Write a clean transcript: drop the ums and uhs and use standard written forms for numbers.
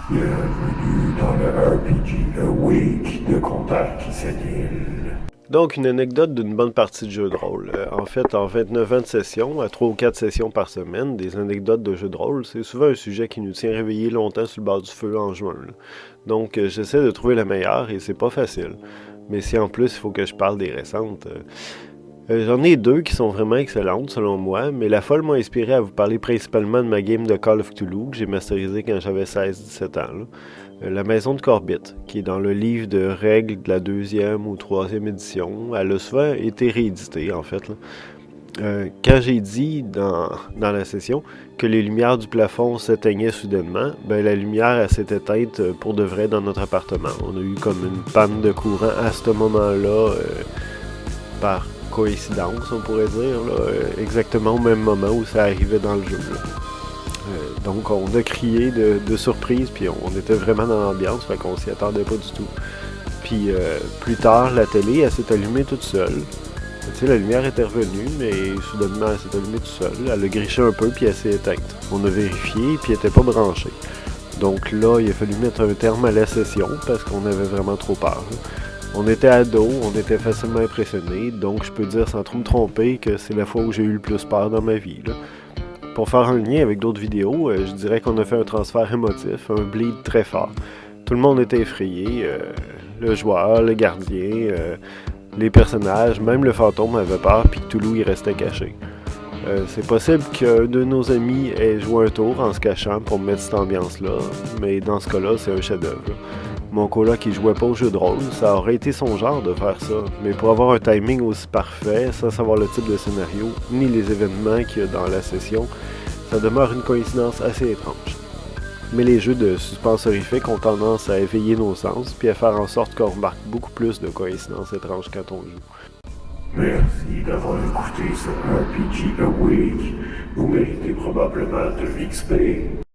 Bienvenue dans le RPG Awake de Contact Senil. Donc, une anecdote d'une bonne partie de jeu de rôle. En fait, en 29 ans de session, à 3 ou 4 sessions par semaine, des anecdotes de jeu de rôle, c'est souvent un sujet qui nous tient réveillés longtemps sur le bord du feu en juin. Là. Donc, j'essaie de trouver la meilleure et c'est pas facile. Mais si en plus il faut que je parle des récentes, j'en ai deux qui sont vraiment excellentes selon moi, mais la folle m'a inspiré à vous parler principalement de ma game de Call of Cthulhu que j'ai masterisé quand j'avais 16-17 ans. Là. La Maison de Corbett, qui est dans le livre de règles de la 2e ou 3e édition. Elle a souvent été rééditée en fait. Quand j'ai dit dans la session que les lumières du plafond s'éteignaient soudainement, ben la lumière elle, s'est éteinte pour de vrai dans notre appartement. On a eu comme une panne de courant à ce moment-là par coïncidence, on pourrait dire, là, exactement au même moment où ça arrivait dans le jeu. Donc on a crié de surprise, puis on était vraiment dans l'ambiance, fait qu'on s'y attendait pas du tout. Puis plus tard, la télé, elle s'est allumée toute seule. Tu sais, la lumière était revenue, mais soudainement, elle s'est allumée toute seule. Elle a griché un peu, puis elle s'est éteinte. On a vérifié, puis elle n'était pas branchée. Donc là, il a fallu mettre un terme à la session, parce qu'on avait vraiment trop peur. On était ados, on était facilement impressionnés, donc je peux dire sans trop me tromper que c'est la fois où j'ai eu le plus peur dans ma vie. Là. Pour faire un lien avec d'autres vidéos, je dirais qu'on a fait un transfert émotif, un bleed très fort. Tout le monde était effrayé, le joueur, le gardien, les personnages, même le fantôme avait peur, puis Cthulhu il restait caché. C'est possible qu'un de nos amis ait joué un tour en se cachant pour mettre cette ambiance-là, mais dans ce cas-là, c'est un chef-d'œuvre. Mon coloc qui jouait pas au jeu de rôle, ça aurait été son genre de faire ça, mais pour avoir un timing aussi parfait, sans savoir le type de scénario, ni les événements qu'il y a dans la session, ça demeure une coïncidence assez étrange. Mais les jeux de suspense horrifique ont tendance à éveiller nos sens, puis à faire en sorte qu'on remarque beaucoup plus de coïncidences étranges quand on joue. Merci d'avoir écouté ce RPG Awake. Vous méritez probablement de l'XP.